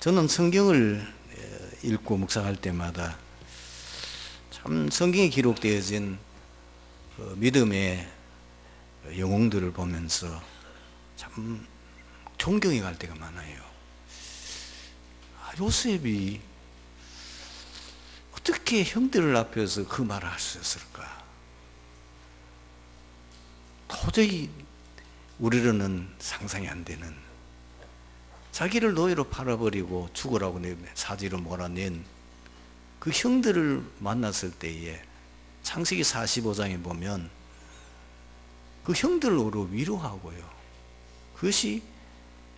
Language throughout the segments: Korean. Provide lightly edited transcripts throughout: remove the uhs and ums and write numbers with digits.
저는 성경을 읽고 묵상할 때마다 참 성경에 기록되어진 믿음의 영웅들을 보면서 참 존경이 갈 때가 많아요. 요셉이 어떻게 형들 앞에서 그 말을 할 수 있을까? 도저히 우리로는 상상이 안 되는, 자기를 노예로 팔아버리고 죽으라고 사지로 몰아낸 그 형들을 만났을 때에 창세기 45장에 보면 그 형들을 위로하고요. 그것이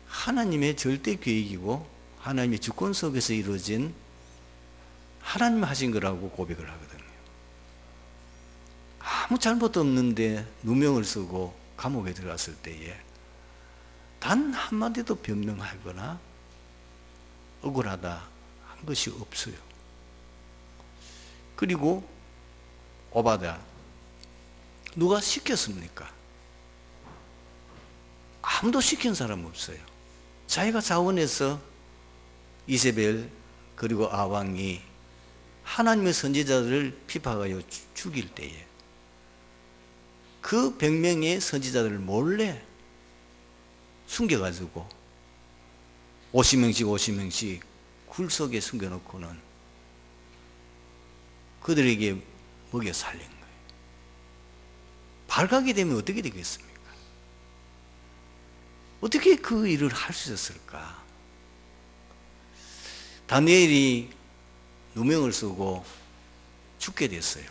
하나님의 절대 계획이고 하나님의 주권 속에서 이루어진 하나님 하신 거라고 고백을 하거든요. 아무 잘못도 없는데 누명을 쓰고 감옥에 들어갔을 때에 단 한마디도 변명하거나 억울하다 한 것이 없어요. 그리고 오바댜, 누가 시켰습니까? 아무도 시킨 사람 없어요. 자기가 자원해서 이세벨 그리고 아왕이 하나님의 선지자들을 핍박하여 죽일 때에 그 100명의 선지자들을 몰래 숨겨가지고 50명씩 굴 속에 숨겨놓고는 그들에게 먹여 살린 거예요. 발각이 되면 어떻게 되겠습니까? 어떻게 그 일을 할 수 있었을까? 다니엘이 누명을 쓰고 죽게 됐어요.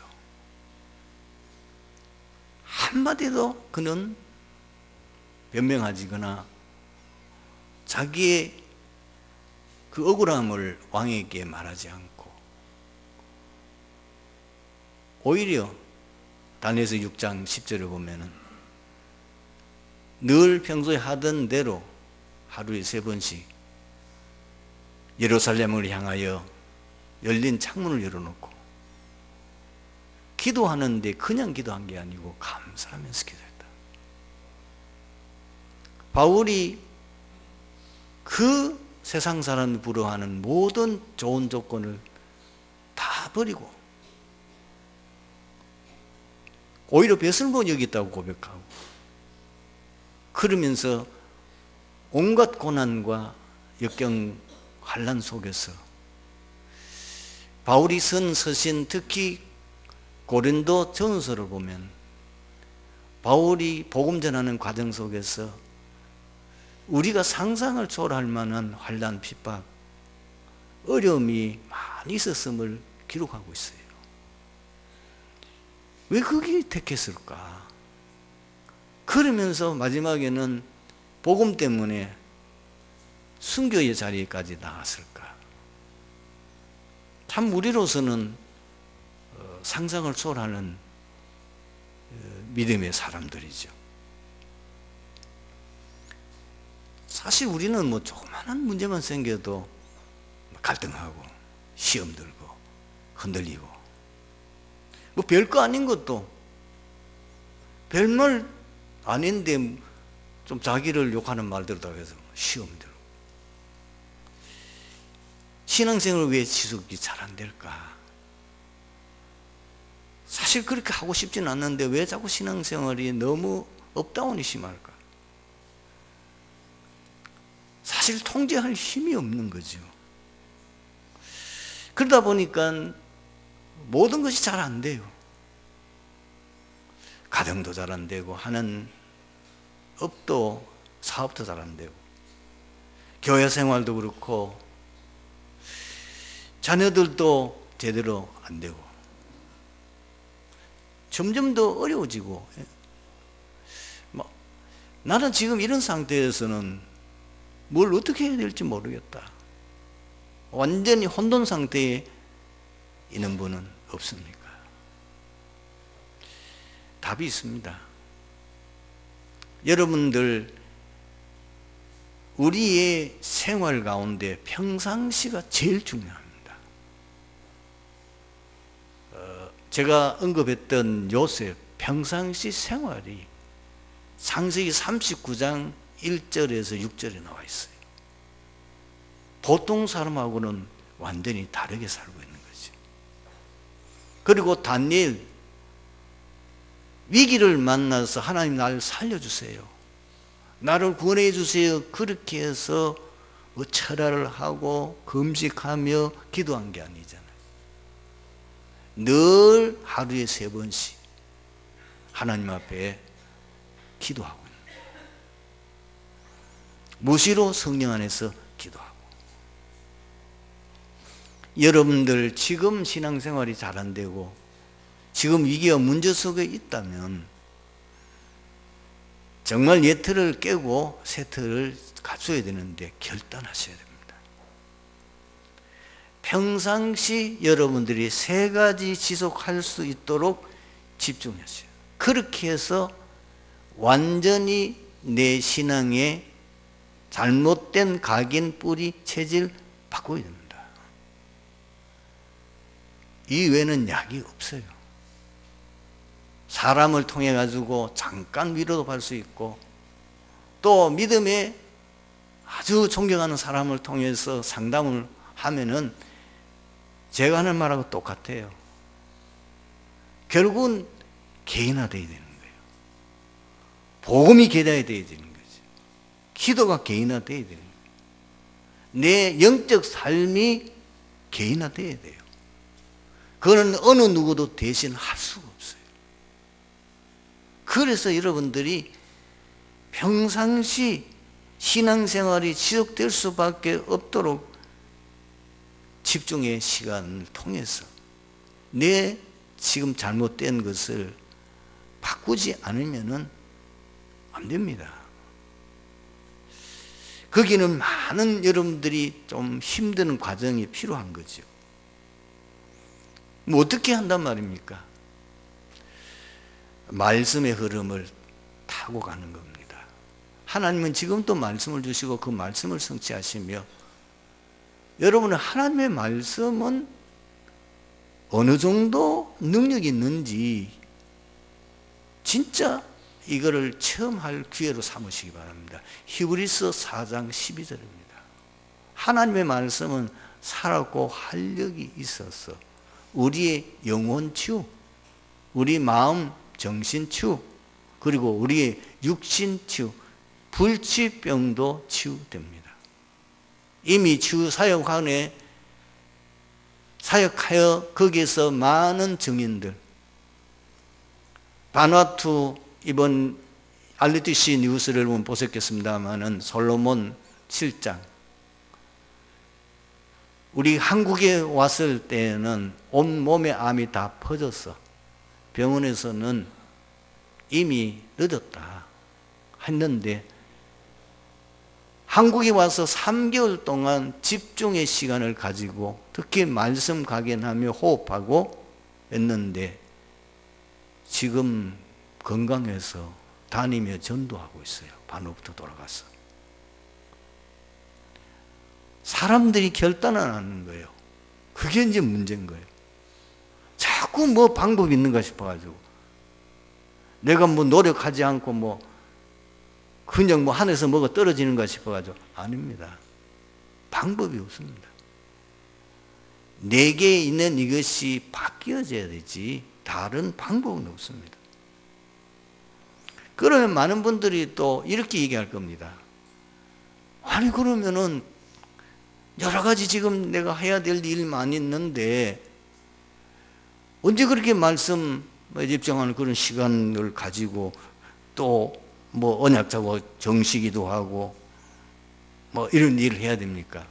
한마디도 그는 변명하지거나 자기의 그 억울함을 왕에게 말하지 않고 오히려 다니엘서 6장 10절을 보면은 늘 평소에 하던 대로 하루에 3번씩 예루살렘을 향하여 열린 창문을 열어놓고 기도하는데 그냥 기도한 게 아니고 감사하면서 기도했다. 바울이 그 세상 사람이 부러워하는 모든 좋은 조건을 다 버리고 오히려 배설모 여겼다고 고백하고, 그러면서 온갖 고난과 역경 환난 속에서 바울이 쓴 서신, 특히 고린도 전서를 보면 바울이 복음 전하는 과정 속에서 우리가 상상을 초월할 만한 환난, 핍박, 어려움이 많이 있었음을 기록하고 있어요. 왜 그게 택했을까? 그러면서 마지막에는 복음 때문에 순교의 자리까지 나갔을까? 참 우리로서는 상상을 초월하는 믿음의 사람들이죠. 사실 우리는 뭐 조그마한 문제만 생겨도 갈등하고 시험 들고 흔들리고, 뭐 별거 아닌 것도 별말 아닌데 좀 자기를 욕하는 말들도 해서 시험 들고, 신앙생활을 왜 지속이 잘 안 될까? 사실 그렇게 하고 싶지는 않는데 왜 자꾸 신앙생활이 너무 업다운이 심할까? 사실 통제할 힘이 없는 거죠. 그러다 보니까 모든 것이 잘 안 돼요. 가정도 잘 안 되고, 하는 업도, 사업도 잘 안 되고, 교회 생활도 그렇고, 자녀들도 제대로 안 되고, 점점 더 어려워지고, 나는 지금 이런 상태에서는 뭘 어떻게 해야 될지 모르겠다. 완전히 혼돈 상태에 있는 분은 없습니까? 답이 있습니다. 여러분들, 우리의 생활 가운데 평상시가 제일 중요합니다. 제가 언급했던 요셉 평상시 생활이 창세기 39장 1절에서 6절에 나와 있어요. 보통 사람하고는 완전히 다르게 살고 있는 거지. 그리고 다니엘, 위기를 만나서 하나님 나를 살려주세요, 나를 구원해 주세요, 그렇게 해서 뭐 철야를 하고 금식하며 기도한 게 아니잖아요. 늘 하루에 3번씩 하나님 앞에 기도하고 있는 거예요. 무시로 성령 안에서 기도하고. 여러분들 지금 신앙생활이 잘 안 되고 지금 위기와 문제 속에 있다면 정말 옛 틀을 깨고 새 틀을 갖춰야 되는데 결단하셔야 됩니다. 평상시 여러분들이 3가지 지속할 수 있도록 집중하세요. 그렇게 해서 완전히 내 신앙의 잘못된 각인, 뿌리, 체질 바꿔야 됩니다. 이 외에는 약이 없어요. 사람을 통해 가지고 잠깐 위로도 받을 수 있고, 또 믿음에 아주 존경하는 사람을 통해서 상담을 하면은 제가 하는 말하고 똑같아요. 결국은 개인화되어야 되는 거예요. 복음이 개인화되어야 되는 거죠. 기도가 개인화되어야 되는 거예요. 내 영적 삶이 개인화되어야 돼요. 그거는 어느 누구도 대신 할 수가 없어요. 그래서 여러분들이 평상시 신앙생활이 지속될 수밖에 없도록 집중의 시간을 통해서 내 지금 잘못된 것을 바꾸지 않으면 안 됩니다. 거기는 많은 여러분들이 좀 힘든 과정이 필요한 거죠. 뭐 어떻게 한단 말입니까? 말씀의 흐름을 타고 가는 겁니다. 하나님은 지금도 말씀을 주시고 그 말씀을 성취하시며, 여러분은 하나님의 말씀은 어느 정도 능력이 있는지 진짜 이거를 체험할 기회로 삼으시기 바랍니다. 히브리서 4장 12절입니다. 하나님의 말씀은 살았고 활력이 있어서 우리의 영혼 치유, 우리 마음 정신 치유, 그리고 우리의 육신 치유, 불치병도 치유됩니다. 이미 치유 사역하여 거기에서 많은 증인들, 바누아투, 이번 RTC 뉴스를 여러분 보셨겠습니다마는 솔로몬 7장, 우리 한국에 왔을 때는 온몸에 암이 다 퍼져서 병원에서는 이미 늦었다 했는데, 한국에 와서 3개월 동안 집중의 시간을 가지고 특히 말씀 각인하며 호흡하고 했는데 지금 건강해서 다니며 전도하고 있어요. 반으로부터 돌아가서. 사람들이 결단을 안 하는 거예요. 그게 이제 문제인 거예요. 자꾸 뭐 방법이 있는가 싶어가지고 내가 뭐 노력하지 않고 뭐 그냥 뭐 하늘에서 뭐가 떨어지는가 싶어가지고 아닙니다. 방법이 없습니다. 내게 있는 이것이 바뀌어져야 되지 다른 방법은 없습니다. 그러면 많은 분들이 또 이렇게 얘기할 겁니다. 아니 그러면은 여러 가지 지금 내가 해야 될 일 많이 있는데 언제 그렇게 말씀 집중하는 그런 시간을 가지고 또 뭐 언약 잡고 정시기도 하고 뭐 이런 일을 해야 됩니까?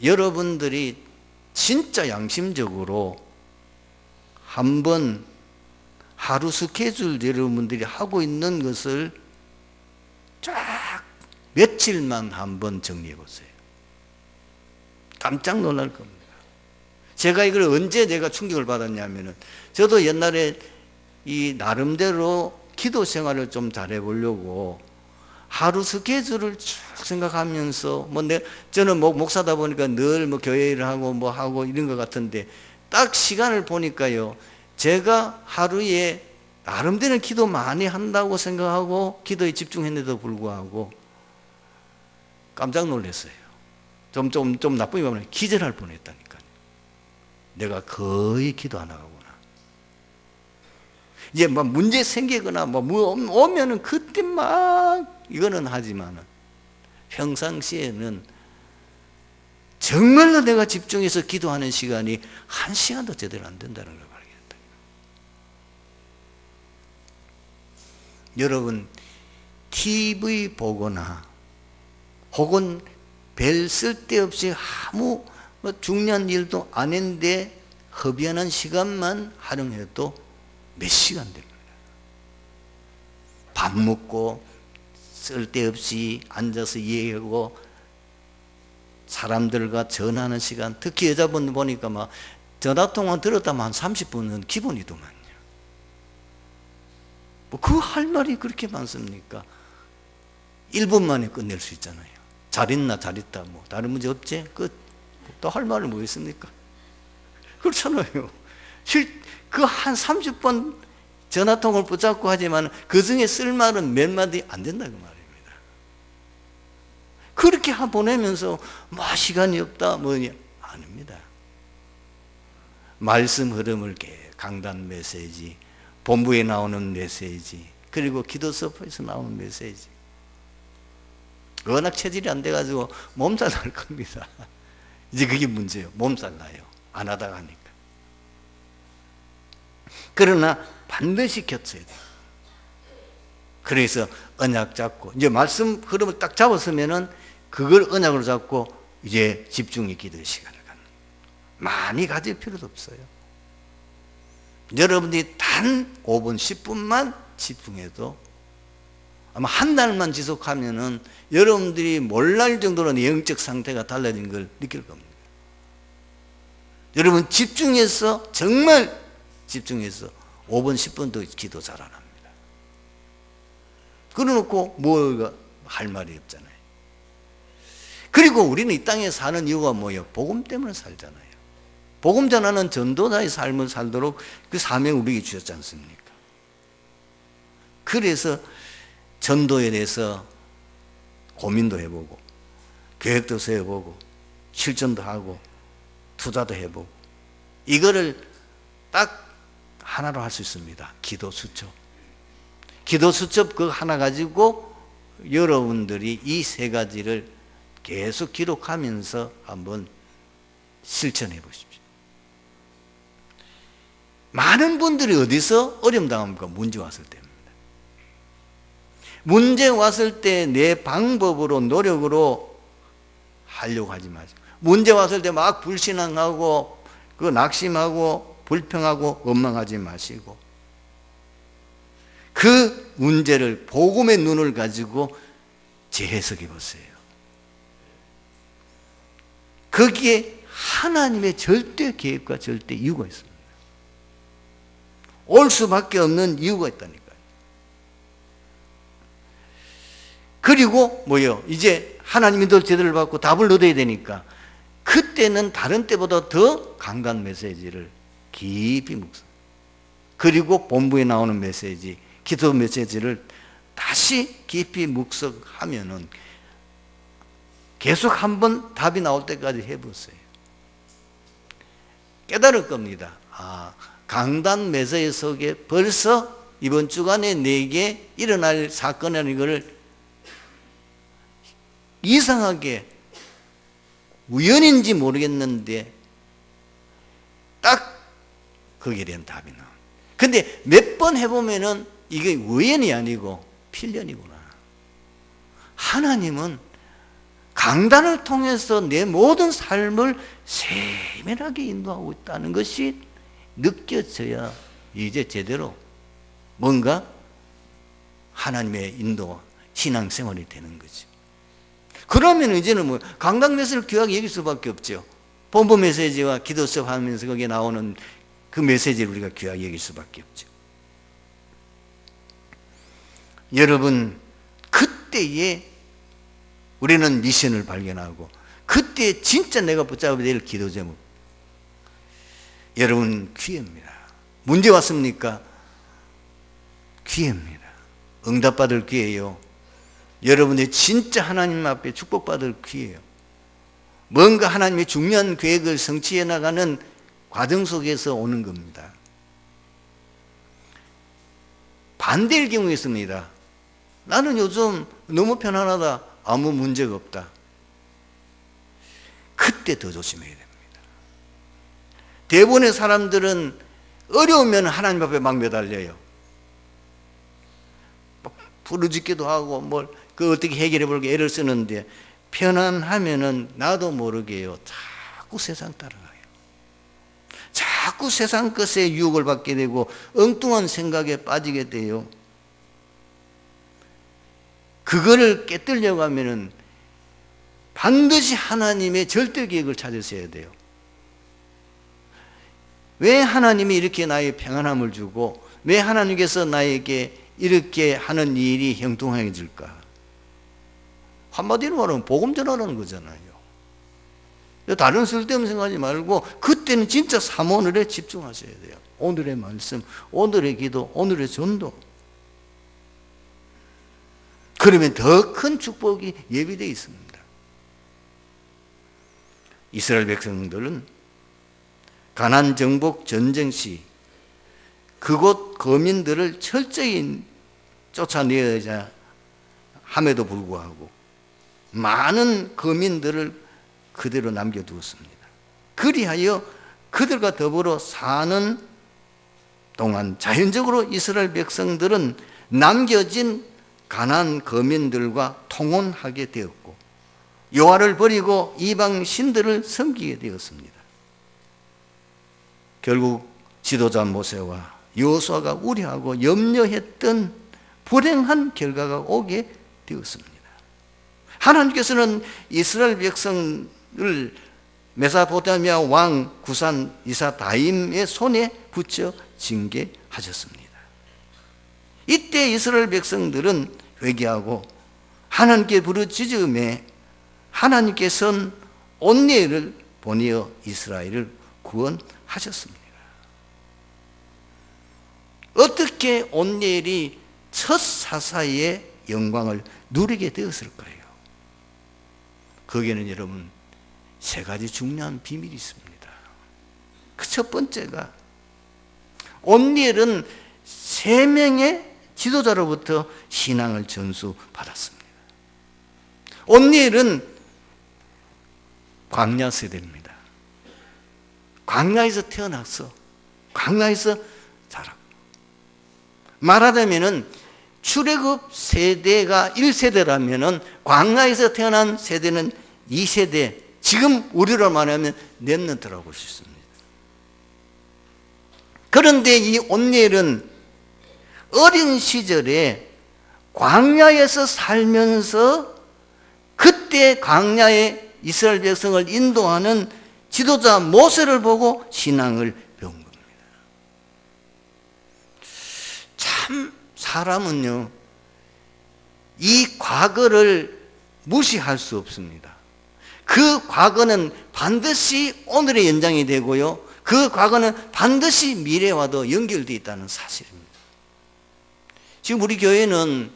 여러분들이 진짜 양심적으로 한번 하루 스케줄 여러분들이 하고 있는 것을 쫙 며칠만 한번 정리해 보세요. 깜짝 놀랄 겁니다. 제가 이걸 언제 내가 충격을 받았냐면은, 저도 옛날에 이 나름대로 기도 생활을 좀 잘해 보려고 하루 스케줄을 쭉 생각하면서 저는 뭐 목사다 보니까 늘 뭐 교회 일을 하고 뭐 하고 이런 것 같은데 딱 시간을 보니까요, 제가 하루에 나름대로 기도 많이 한다고 생각하고 기도에 집중했는데도 불구하고 깜짝 놀랐어요. 좀 나쁘게 보면 기절할 뻔했다니까요. 내가 거의 기도 안 하구나. 이제 뭐 문제 생기거나 뭐 오면은 그때 막 이거는 하지만은 평상시에는 정말로 내가 집중해서 기도하는 시간이 1시간도 제대로 안 된다는 걸 발견했다. 여러분, TV 보거나 혹은 별 쓸데없이 아무 중요한 일도 안 했는데 허비하는 시간만 활용해도 몇 시간 됩니다. 밥 먹고 쓸데없이 앉아서 얘기하고 사람들과 전화하는 시간, 특히 여자분 보니까 막 전화통화 들었다면 한 30분은 기본이더만요. 뭐 그 할 말이 그렇게 많습니까? 1분 만에 끝낼 수 있잖아요. 잘 있나 잘 있다 뭐 다른 문제 없지? 또 할 말을 뭐 있습니까? 그렇잖아요. 그 한 30분 전화통화를 붙잡고 하지만 그 중에 쓸 말은 몇 마디 안 된다 그 말입니다. 그렇게 보내면서 뭐 시간이 없다 뭐냐 아닙니다. 말씀 흐름을 강단 메시지, 본부에 나오는 메시지, 그리고 기도 서버에서 나오는 메시지. 워낙 체질이 안 돼가지고 몸살 날 겁니다. 이제 그게 문제예요. 몸살 나요. 안 하다가 하니까. 그러나 반드시 겹쳐야 돼요. 그래서 언약 잡고 이제 말씀 흐름을 딱 잡았으면은 그걸 언약으로 잡고 이제 집중의 기도의 시간을 갖는. 많이 가질 필요도 없어요. 여러분들이 단 5분, 10분만 집중해도 아마 한 달만 지속하면은 여러분들이 몰랄 정도로 영적 상태가 달라진 걸 느낄 겁니다. 여러분 집중해서 정말 집중해서 5분, 10분도 기도 잘 안 합니다. 그래놓고 뭐가 할 말이 없잖아요. 그리고 우리는 이 땅에 사는 이유가 뭐예요? 복음 때문에 살잖아요. 복음 전하는 전도자의 삶을 살도록 그 사명 우리에게 주셨지 않습니까? 그래서 전도에 대해서 고민도 해보고 계획도 세워보고 실천도 하고 투자도 해보고 이거를 딱 하나로 할 수 있습니다. 기도 수첩. 기도 수첩 그거 하나 가지고 여러분들이 이 세 가지를 계속 기록하면서 한번 실천해 보십시오. 많은 분들이 어디서 어려움 당합니까? 문제 왔을 때입니다. 문제 왔을 때 내 방법으로 노력으로 하려고 하지 마세요. 문제 왔을 때 막 불신앙하고 그 낙심하고 불평하고 원망하지 마시고 그 문제를 복음의 눈을 가지고 재해석해 보세요. 거기에 하나님의 절대 계획과 절대 이유가 있습니다. 올 수밖에 없는 이유가 있다니까요. 그리고 뭐요? 이제 하나님의 제대로 받고 답을 얻어야 되니까 그때는 다른 때보다 더 강단 메시지를 깊이 묵상. 그리고 본부에 나오는 메시지, 기도 메시지를 다시 깊이 묵상하면은 계속 한번 답이 나올 때까지 해보세요. 깨달을 겁니다. 강단 메시지 속에 벌써 이번 주간에 내게 일어날 사건이라는 것을 이상하게 우연인지 모르겠는데 딱 거기에 대한 답이 나와. 근데 몇 번 해보면은 이게 우연이 아니고 필연이구나. 하나님은 강단을 통해서 내 모든 삶을 세밀하게 인도하고 있다는 것이 느껴져야 이제 제대로 뭔가 하나님의 인도, 신앙생활이 되는 거죠. 그러면 이제는 뭐 강단 메시지를 귀하게 여길 수밖에 없죠. 본부 메시지와 기도 수업 하면서 거기에 나오는 그 메시지를 우리가 귀하게 여길 수밖에 없죠. 여러분, 그때에 우리는 미션을 발견하고 그때 진짜 내가 붙잡아야 될 기도 제목. 여러분, 기회입니다. 문제 왔습니까? 기회입니다. 응답받을 기회예요. 여러분이 진짜 하나님 앞에 축복받을 기회예요. 뭔가 하나님의 중요한 계획을 성취해 나가는 과정 속에서 오는 겁니다. 반대일 경우 있습니다. 나는 요즘 너무 편안하다. 아무 문제가 없다. 그때 더 조심해야 됩니다. 대부분의 사람들은 어려우면 하나님 앞에 막 매달려요. 부르짖기도 하고 그 어떻게 해결해 볼까 애를 쓰는데, 편안하면은 나도 모르게요, 자꾸 세상 따라가요. 자꾸 세상 것에 유혹을 받게 되고 엉뚱한 생각에 빠지게 돼요. 그거를 깨뜨리려고 하면은 반드시 하나님의 절대 계획을 찾으셔야 돼요. 왜 하나님이 이렇게 나의 평안함을 주고, 왜 하나님께서 나에게 이렇게 하는 일이 형통해질까? 한마디로 말하면 복음 전하라는 거잖아요. 다른 쓸데없는 생각하지 말고 그때는 진짜 삼오늘에 집중하셔야 돼요. 오늘의 말씀, 오늘의 기도, 오늘의 전도. 그러면 더 큰 축복이 예비되어 있습니다. 이스라엘 백성들은 가나안 정복 전쟁 시 그곳 거민들을 철저히 쫓아내야 함에도 불구하고 많은 거민들을 그대로 남겨두었습니다. 그리하여 그들과 더불어 사는 동안 자연적으로 이스라엘 백성들은 남겨진 가나안 거민들과 통혼하게 되었고, 여호와를 버리고 이방 신들을 섬기게 되었습니다. 결국 지도자 모세와 여호수아가 우려하고 염려했던 불행한 결과가 오게 되었습니다. 하나님께서는 이스라엘 백성을 메소포타미아 왕 구산 이사다임의 손에 붙여 징계하셨습니다. 이때 이스라엘 백성들은 회개하고 하나님께 부르짖음에 하나님께서는 온니엘을 보내어 이스라엘을 구원하셨습니다. 어떻게 온니엘이 첫 사사의 영광을 누리게 되었을까요? 거기에는 여러분 세 가지 중요한 비밀이 있습니다. 그 첫 번째가, 온니엘은 3명의 지도자로부터 신앙을 전수받았습니다. 온니엘은 광야 세대입니다. 광야에서 태어났어. 광야에서 자랐고, 말하자면은 출애굽 세대가 1세대라면은 광야에서 태어난 세대는 2세대, 지금 우리로 말하면 렘넌트라고 볼 수 있습니다. 그런데 이 온니엘은 어린 시절에 광야에서 살면서 그때 광야에 이스라엘 백성을 인도하는 지도자 모세를 보고 신앙을 배운 겁니다. 참 사람은요, 이 과거를 무시할 수 없습니다. 그 과거는 반드시 오늘의 연장이 되고요, 그 과거는 반드시 미래와도 연결되어 있다는 사실입니다. 지금 우리 교회는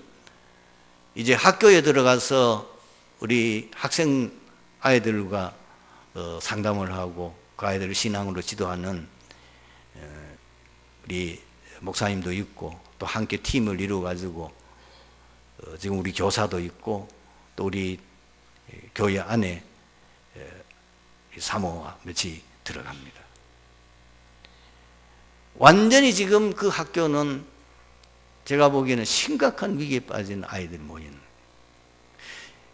이제 학교에 들어가서 우리 학생 아이들과 상담을 하고 그 아이들을 신앙으로 지도하는 우리 목사님도 있고, 또 함께 팀을 이루어가지고 지금 우리 교사도 있고, 또 우리 교회 안에 사모와 몇이 들어갑니다. 완전히 지금 그 학교는 제가 보기에는 심각한 위기에 빠진 아이들 모인,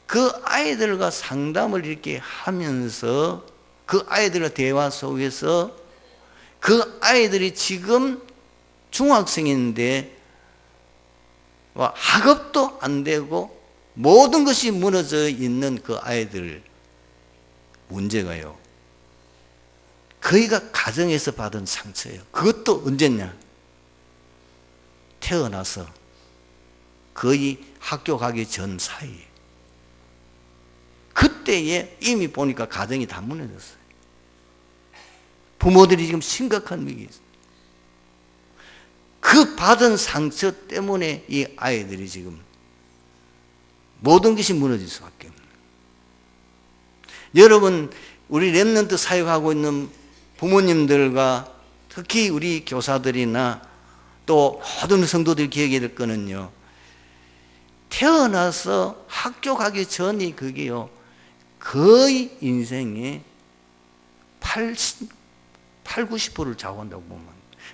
그 아이들과 상담을 이렇게 하면서 그 아이들과 대화 속에서 그 아이들이 지금 중학생인데 학업도 안 되고 모든 것이 무너져 있는 그 아이들 문제가요, 그이가 가정에서 받은 상처예요. 그것도 언제냐? 태어나서 거의 학교 가기 전 사이에, 그때에 이미 보니까 가정이 다 무너졌어요. 부모들이 지금 심각한 위기에 있어요. 그 받은 상처 때문에 이 아이들이 지금 모든 것이 무너질 수밖에 없는. 여러분, 우리 렘넌트 사역하고 있는 부모님들과 특히 우리 교사들이나 또 모든 성도들이 기억해야 될 거는요, 태어나서 학교 가기 전이 그게요, 거의 인생의 90%를 좌우한다고 보면,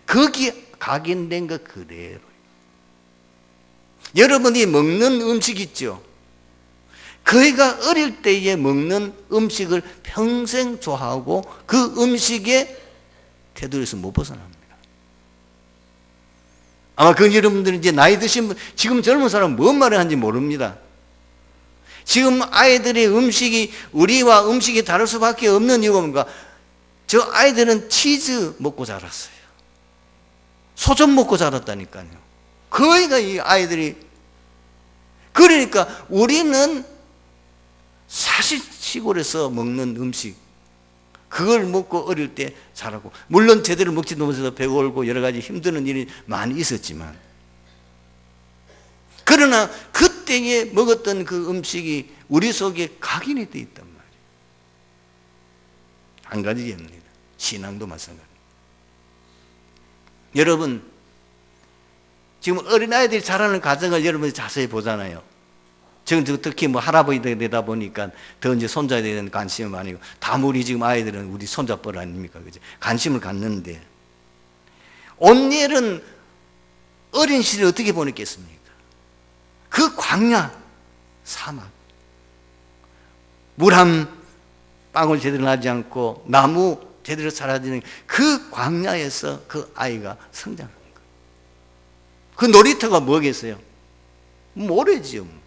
거기 각인된 거 그대로. 여러분이 먹는 음식 있죠? 그이가 어릴 때에 먹는 음식을 평생 좋아하고 그 음식의 테두리에서 못 벗어납니다. 아마 그 여러분들은 이제 나이 드신 분, 지금 젊은 사람은 뭔 말을 하는지 모릅니다. 지금 아이들의 음식이 우리와 음식이 다를 수밖에 없는 이유가 뭔가, 저 아이들은 치즈 먹고 자랐어요. 소금 먹고 자랐다니까요. 그러니까 이 아이들이, 그러니까 우리는 사실 시골에서 먹는 음식, 그걸 먹고 어릴 때 자라고, 물론 제대로 먹지도 못해서 배고프고 여러 가지 힘드는 일이 많이 있었지만, 그러나 그때에 먹었던 그 음식이 우리 속에 각인이 되어 있단 말이에요. 한 가지 예입니다. 신앙도 마찬가지입니다. 여러분, 지금 어린아이들이 자라는 과정을 여러분이 자세히 보잖아요. 지금 특히 뭐 할아버지들이 되다 보니까 더 이제 손자에 대한 관심이 많이, 다무리 지금 아이들은 우리 손자뻘 아닙니까? 그죠? 관심을 갖는데, 온니엘은 어린 시절 어떻게 보냈겠습니까? 그 광야, 사막, 물 한 방울 제대로 나지 않고 나무 제대로 자라지는 그 광야에서 그 아이가 성장한 거예요. 그 놀이터가 뭐겠어요? 모래지요.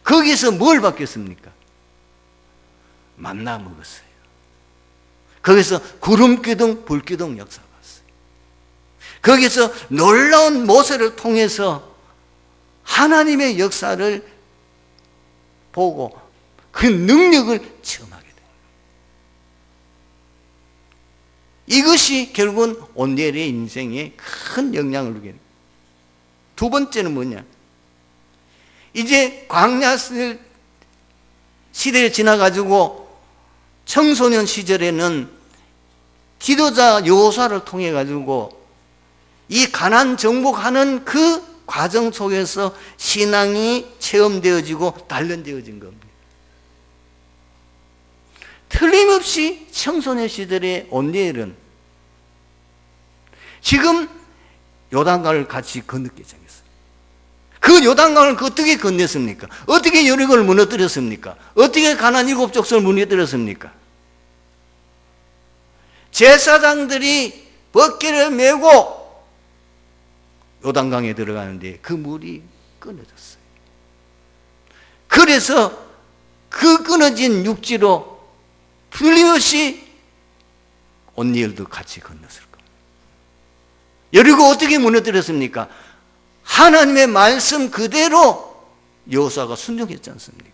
거기서 뭘 받겠습니까? 만나 먹었어요. 거기서 구름기둥, 불기둥 역사가 왔어요. 거기서 놀라운 모세를 통해서 하나님의 역사를 보고 그 능력을 체험하게 됩니다. 이것이 결국은 온니엘의 인생에 큰 영향을 주게 됩니다. 두 번째는 뭐냐? 이제 광야 시대에 지나가지고 청소년 시절에는 지도자 여호수아를 통해 가지고 이 가나안 정복하는 그 과정 속에서 신앙이 체험되어지고 단련되어진 겁니다. 틀림없이 청소년 시절의 온니엘은 지금 요단강을 같이 건너게 생겼어요. 그 요단강을 어떻게 건넜습니까? 어떻게 여리고를 무너뜨렸습니까? 어떻게 가나안 7족속을 무너뜨렸습니까? 제사장들이 벗개를 메고 요단강에 들어가는데 그 물이 끊어졌어요. 그래서 그 끊어진 육지로 틀림없이 온니엘도 같이 건넜을 겁니다. 여리고 어떻게 무너뜨렸습니까? 하나님의 말씀 그대로 여호수아가 순종했지 않습니까?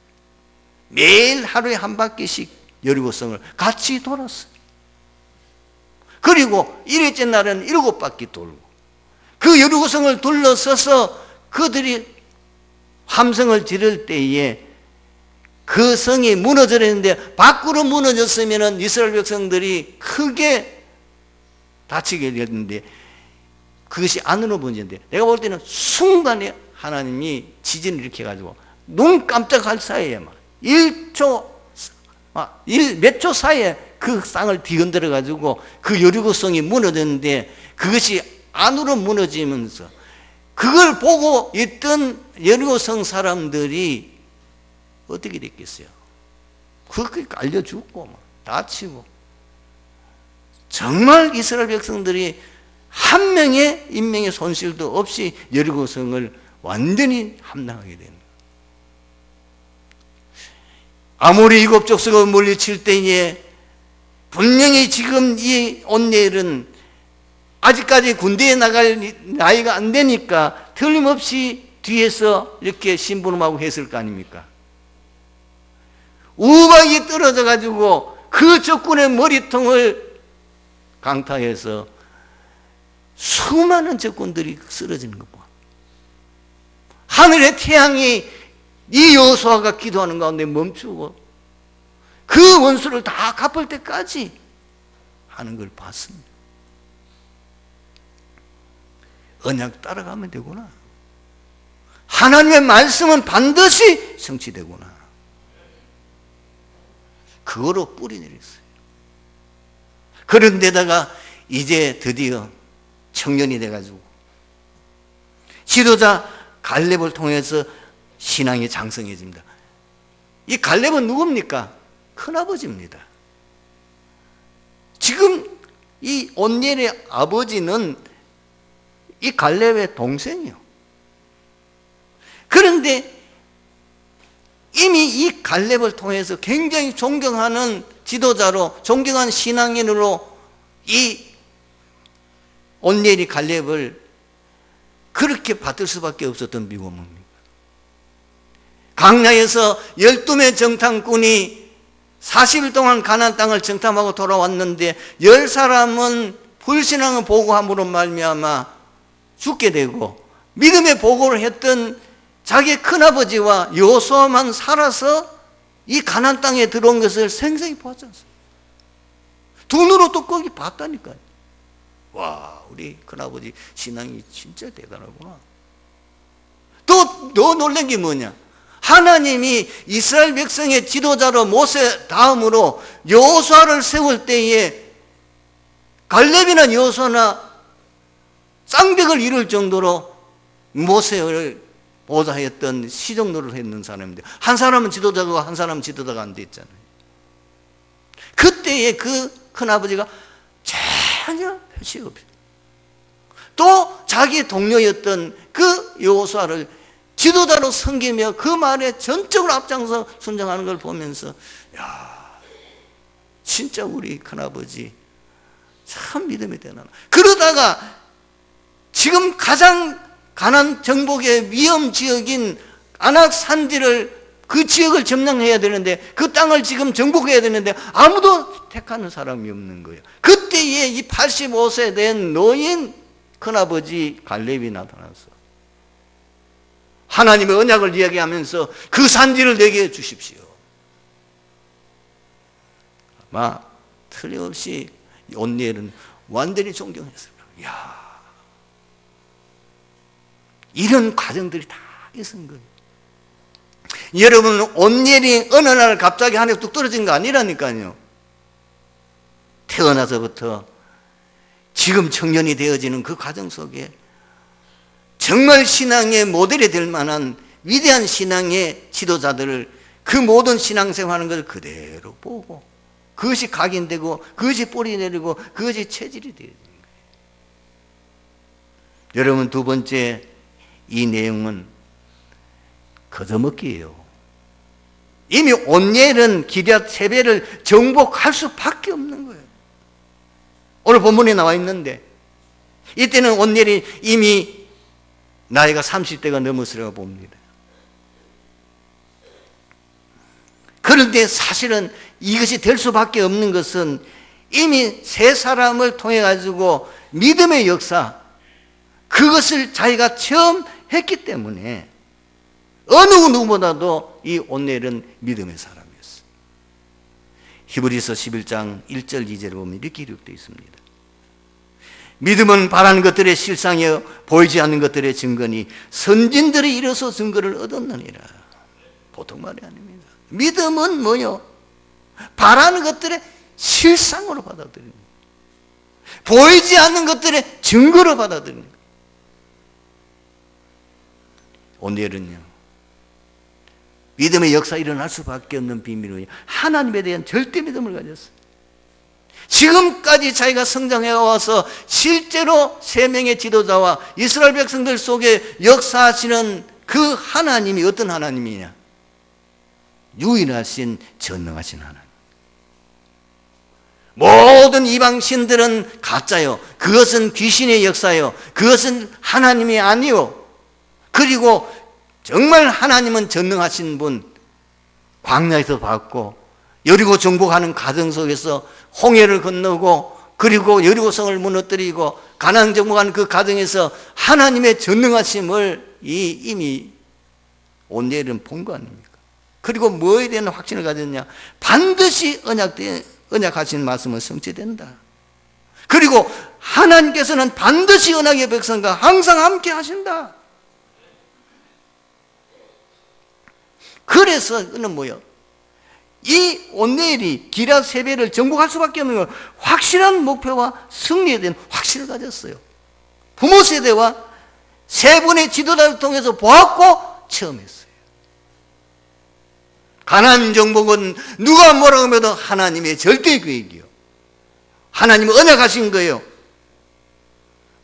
매일 하루에 한 바퀴씩 여리고성을 같이 돌았어요. 그리고 일일째 날에는 7바퀴 돌고, 그 여리고성을 둘러서서 그들이 함성을 지를 때에 그 성이 무너졌는데, 밖으로 무너졌으면 이스라엘 백성들이 크게 다치게 됐는데 그것이 안으로 번졌는데, 내가 볼 때는 순간에 하나님이 지진을 일으켜가지고 눈 깜짝할 사이에 막 몇 초 사이에 그 땅을 뒤흔들어 가지고 그 여리고성이 무너졌는데, 그것이 안으로 무너지면서 그걸 보고 있던 여리고성 사람들이 어떻게 됐겠어요? 그렇게 깔려 죽고 다치고, 정말 이스라엘 백성들이 한 명의 인명의 손실도 없이 여리고성을 완전히 함락하게 됩니다. 아무리 7족속을 물리칠 때에 분명히 지금 이 온니엘은 아직까지 군대에 나갈 나이가 안 되니까 틀림없이 뒤에서 이렇게 심부름하고 했을 거 아닙니까? 우박이 떨어져 가지고 그 적군의 머리통을 강타해서 수많은 적군들이 쓰러지는 것 봐. 하늘의 태양이 이 여호수아가 기도하는 가운데 멈추고 그 원수를 다 갚을 때까지 하는 걸 봤습니다. 언약 따라가면 되구나. 하나님의 말씀은 반드시 성취되구나. 그거로 뿌리 내렸어요. 그런데다가 이제 드디어 청년이 돼가지고 지도자 갈렙을 통해서 신앙이 장성해집니다. 이 갈렙은 누굽니까? 큰아버지입니다. 지금 이 온니엘의 아버지는 이 갈렙의 동생이요. 그런데 이미 이 갈렙을 통해서 굉장히 존경하는 지도자로, 존경한 신앙인으로 이 온니엘이 갈렙을 그렇게 받을 수밖에 없었던 이유가 뭡니까? 광야에서 12명 정탐꾼이 40일 동안 가나안 땅을 정탐하고 돌아왔는데 10사람은 불신앙을 보고함으로 말미암아 죽게 되고, 믿음의 보고를 했던 자기의 큰아버지와 여호수아만 살아서 이 가나안 땅에 들어온 것을 생생히 보았지 않습니까? 두 눈으로 또 거기 봤다니까요. 와, 우리 큰아버지 신앙이 진짜 대단하구나. 또 더 놀란 게 뭐냐? 하나님이 이스라엘 백성의 지도자로 모세 다음으로 여호수아를 세울 때에 갈렙이나 여호수아나 쌍벽을 이룰 정도로 모세를 보좌했던 시종노를 했는 사람인데, 한 사람은 지도자고 한 사람은 지도자가 안 됐잖아요. 그때의 그 큰아버지가 전혀 표시 없어요. 또 자기의 동료였던 그 여호수아를 지도자로 섬기며 그 말에 전적으로 앞장서 순종하는 걸 보면서, 야, 진짜 우리 큰아버지 참 믿음이 되나. 그러다가 지금 가장 가나안 정복의 위험 지역인 아낙 산지를, 그 지역을 점령해야 되는데, 그 땅을 지금 정복해야 되는데 아무도 택하는 사람이 없는 거예요. 그때에 이 85세 된 노인 큰아버지 갈렙이 나타났어. 하나님의 언약을 이야기하면서 그 산지를 내게 주십시오. 아마 틀림없이 온니엘은 완전히 존경했을 거예요. 야, 이런 과정들이 다 있은 거예요. 여러분, 온니엘이 어느 날 갑자기 하늘에 뚝 떨어진 거 아니라니까요. 태어나서부터 지금 청년이 되어지는 그 과정 속에 정말 신앙의 모델이 될 만한 위대한 신앙의 지도자들을, 그 모든 신앙생활하는 것을 그대로 보고, 그것이 각인되고, 그것이 뿌리 내리고, 그것이 체질이 되어지는 거예요. 여러분, 두 번째, 이 내용은 거저먹기예요. 이미 온니엘은 기럇 세벨을 정복할 수밖에 없는 거예요. 오늘 본문에 나와 있는데, 이때는 온니엘이 이미 나이가 30대가 넘었으라고 봅니다. 그런데 사실은 이것이 될 수밖에 없는 것은 이미 세 사람을 통해 가지고 믿음의 역사, 그것을 자기가 처음 했기 때문에 어느 누구보다도 이 온니엘은 믿음의 사람이었어요. 히브리서 11장 1절 2절을 보면 이렇게 기록되어 있습니다. 믿음은 바라는 것들의 실상이요 보이지 않는 것들의 증거니 선진들이 이뤄서 증거를 얻었느니라. 보통 말이 아닙니다. 믿음은 뭐요? 바라는 것들의 실상으로 받아들이는 거예요. 보이지 않는 것들의 증거로 받아들이는 거예요. 온니엘은요, 믿음의 역사 일어날 수밖에 없는 비밀은 하나님에 대한 절대 믿음을 가졌어요. 지금까지 자기가 성장해 와서 실제로 세 명의 지도자와 이스라엘 백성들 속에 역사하시는 그 하나님이 어떤 하나님이냐? 유일하신 전능하신 하나님. 모든 이방 신들은 가짜요. 그것은 귀신의 역사요. 그것은 하나님이 아니요. 그리고 정말 하나님은 전능하신 분, 광야에서 봤고 여리고 정복하는 과정 속에서 홍해를 건너고, 그리고 여리고성을 무너뜨리고 가나안 정복하는 그 과정에서 하나님의 전능하심을 이미 온니엘은 본 거 아닙니까? 그리고 뭐에 대한 확신을 가졌냐? 반드시 언약하신 말씀은 성취된다. 그리고 하나님께서는 반드시 언약의 백성과 항상 함께 하신다. 그래서 그는 뭐요? 이 온네일이 기럇 세배를 정복할 수밖에 없는 건 확실한 목표와 승리에 대한 확신을 가졌어요. 부모 세대와 세 분의 지도자를 통해서 보았고 체험했어요. 가나안 정복은 누가 뭐라고 하면 하나님의 절대 계획이요. 하나님은 언약하신 거예요.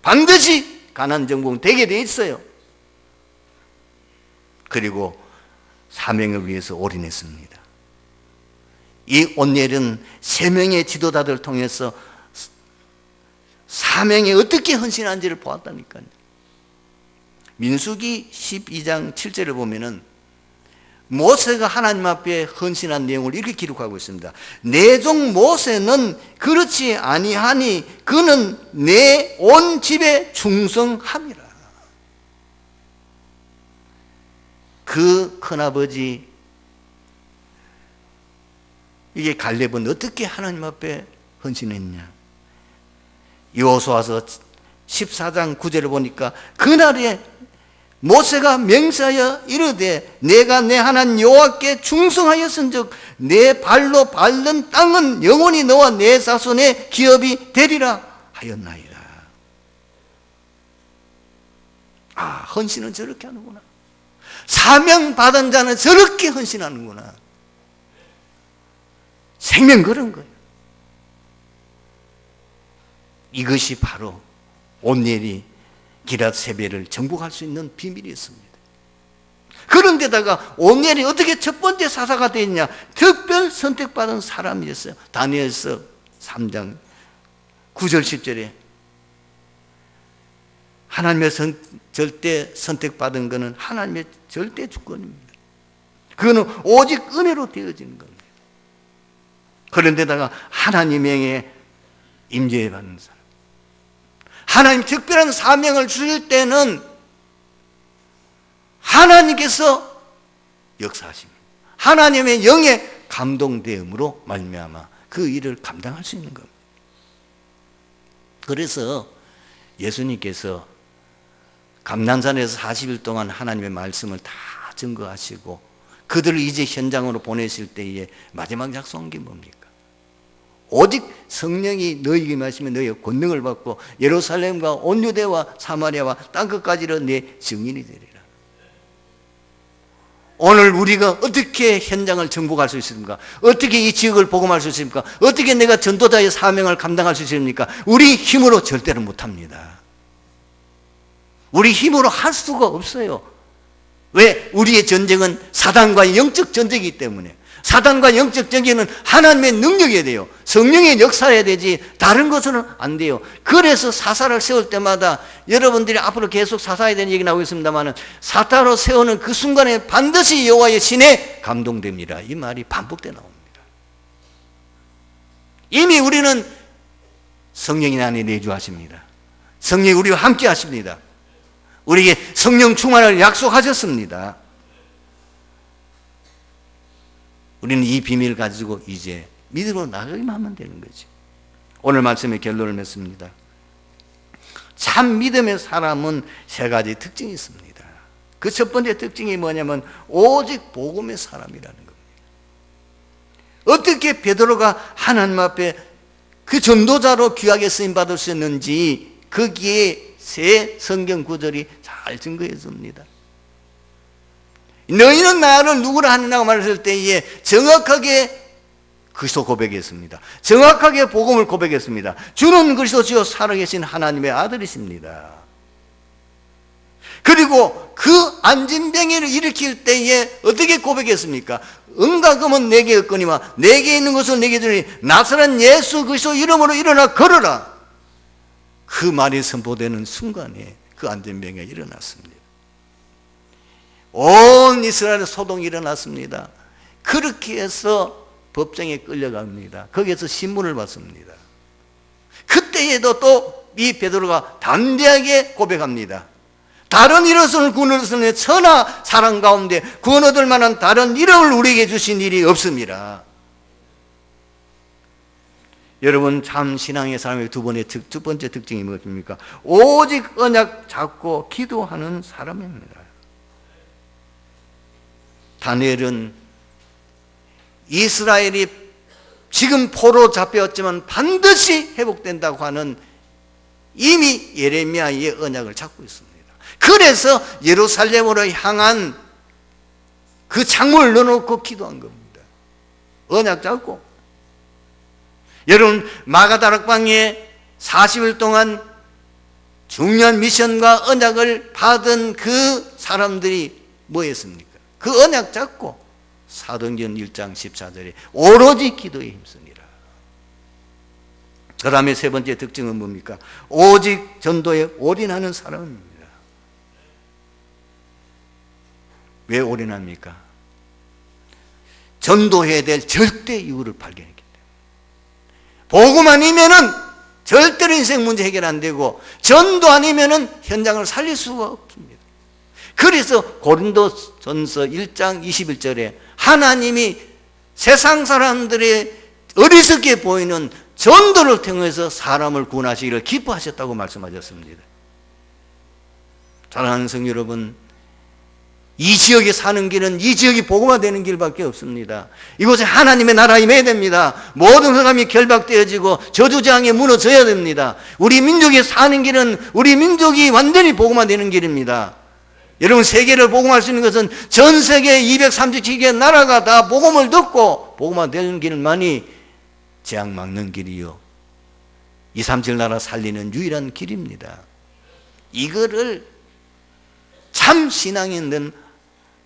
반드시 가나안 정복은 되게 돼 있어요. 그리고 사명을 위해서 올인했습니다. 이 온넬은 세 명의 지도자들을 통해서 사명에 어떻게 헌신한지를 보았다니까요. 민수기 12장 7절을 보면은 모세가 하나님 앞에 헌신한 내용을 이렇게 기록하고 있습니다. 내 종 모세는 그렇지 아니하니 그는 내 온 집에 충성함이라. 그 큰아버지 이게 갈렙은 어떻게 하나님 앞에 헌신했냐? 여호수아서 14장 9절을 보니까 그날에 모세가 맹세하여 이르되 내가 내 하나님 여호와께 충성하였은즉 내 발로 밟는 땅은 영원히 너와 내 자손의 기업이 되리라 하였나이다. 아, 헌신은 저렇게 하는구나. 사명 받은 자는 저렇게 헌신하는구나. 생명 그런 거예요. 이것이 바로 온넬이 기럇 세배를 정복할 수 있는 비밀이었습니다. 그런데다가 온넬이 어떻게 첫 번째 사사가 되었냐? 특별 선택받은 사람이었어요. 다니엘서 3장 9절 10절에 하나님의 절대 선택받은 것은 하나님의 절대 주권입니다. 그거는 오직 은혜로 되어지는 겁니다. 그런데다가 하나님의 임재에 받는 사람, 하나님 특별한 사명을 주실 때는 하나님께서 역사하십니다. 하나님의 영에 감동되음으로 말미암아 그 일을 감당할 수 있는 겁니다. 그래서 예수님께서 감난산에서 40일 동안 하나님의 말씀을 다 증거하시고 그들을 이제 현장으로 보내실 때에 마지막 약속한 게 뭡니까? 오직 성령이 너희에게 임하시면 너희가 권능을 받고 예루살렘과 온 유대와 사마리아와 땅끝까지로 내 증인이 되리라. 오늘 우리가 어떻게 현장을 정복할 수 있습니까? 어떻게 이 지역을 복음할 수 있습니까? 어떻게 내가 전도자의 사명을 감당할 수 있습니까? 우리 힘으로 절대로 못합니다. 우리 힘으로 할 수가 없어요. 왜? 우리의 전쟁은 사단과의 영적 전쟁이기 때문에. 사단과 영적 전쟁은 하나님의 능력이어야 돼요. 성령의 역사해야 되지 다른 것은 안 돼요. 그래서 사사를 세울 때마다 여러분들이 앞으로 계속 사사에 대한 얘기 나오고 있습니다만 사사로 세우는 그 순간에 반드시 여호와의 신에 감동됩니다. 이 말이 반복돼 나옵니다. 이미 우리는 성령이 안에 내주하십니다. 성령이 우리와 함께 하십니다. 우리에게 성령 충만을 약속하셨습니다. 우리는 이 비밀을 가지고 이제 믿음으로 나가기만 하면 되는 거지. 오늘 말씀의 결론을 맺습니다. 참 믿음의 사람은 세 가지 특징이 있습니다. 그 첫 번째 특징이 뭐냐면 오직 복음의 사람이라는 겁니다. 어떻게 베드로가 하나님 앞에 그 전도자로 귀하게 쓰임받을 수 있는지 거기에 세 성경 구절이 잘 증거해 줍니다. 너희는 나를 누구라 하느냐고 말했을 때에 정확하게 그리스도 고백했습니다. 정확하게 복음을 고백했습니다. 주는 그리스도시요 살아계신 하나님의 아들이십니다. 그리고 그 안진병이를 일으킬 때에 어떻게 고백했습니까? 은과 금은 내게 없거니와 내게 있는 것을 내게 주니 나사렛 예수 그리스도 이름으로 일어나 걸어라. 그 말이 선포되는 순간에 그 안진병이 일어났습니다. 온 이스라엘의 소동이 일어났습니다. 그렇게 해서 법정에 끌려갑니다. 거기에서 신문을 받습니다. 그때에도 또 이 베드로가 담대하게 고백합니다. 다른 이로서는 구원으로서는 천하 사랑 가운데 구원 얻을 만한 다른 이름을 우리에게 주신 일이 없습니다. 여러분, 참 신앙의 사람의 두 번째 특징이 무엇입니까? 오직 언약 잡고 기도하는 사람입니다. 다니엘은 이스라엘이 지금 포로 잡혔지만 반드시 회복된다고 하는 이미 예레미야의 언약을 잡고 있습니다. 그래서 예루살렘으로 향한 그 창문을 넣어놓고 기도한 겁니다. 언약 잡고. 여러분, 마가다락방에 40일 동안 중요한 미션과 언약을 받은 그 사람들이 뭐였습니까? 그 언약 잡고 사도행전 1장 14절에 오로지 기도에 힘씁니다. 그 다음에 세 번째 특징은 뭡니까? 오직 전도에 올인하는 사람입니다. 왜 올인합니까? 전도해야 될 절대 이유를 발견했기 때문에. 복음 아니면은 절대로 인생 문제 해결 안 되고, 전도 아니면은 현장을 살릴 수가 없습니다. 그래서 고린도전서 1장 21절에 하나님이 세상 사람들의 어리석게 보이는 전도를 통해서 사람을 구원하시기를 기뻐하셨다고 말씀하셨습니다. 사랑하는 성도 여러분, 이 지역에 사는 길은 이 지역이 복음화되는 길밖에 없습니다. 이곳에 하나님의 나라 임해야 됩니다. 모든 흑암이 결박되어지고 저주장에 무너져야 됩니다. 우리 민족이 사는 길은 우리 민족이 완전히 복음화되는 길입니다. 여러분, 세계를 복음할 수 있는 것은 전 세계 237개 나라가 다 복음을 듣고 복음화되는 길만이 재앙 막는 길이요, 237 나라 살리는 유일한 길입니다. 이거를 참 신앙인들은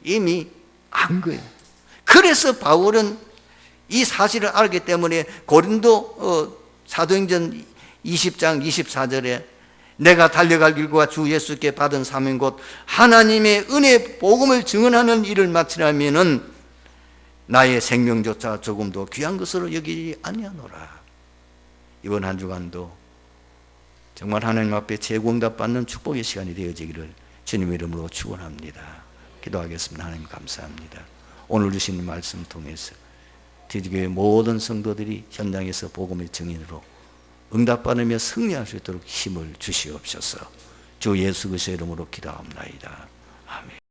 이미 안 거예요. 그래서 바울은 이 사실을 알기 때문에 고린도 사도행전 20장 24절에 내가 달려갈 길과 주 예수께 받은 사명 곧 하나님의 은혜 복음을 증언하는 일을 마치려면은 나의 생명조차 조금도 귀한 것으로 여기지 아니하노라. 이번 한 주간도 정말 하나님 앞에 재공답 받는 축복의 시간이 되어지기를 주님의 이름으로 축원합니다. 기도하겠습니다. 하나님 감사합니다. 오늘 주신 말씀 통해서 디디교회 모든 성도들이 현장에서 복음의 증인으로 응답받으며 승리할 수 있도록 힘을 주시옵소서. 주 예수 그리스도의 이름으로 기도합니다. 아멘.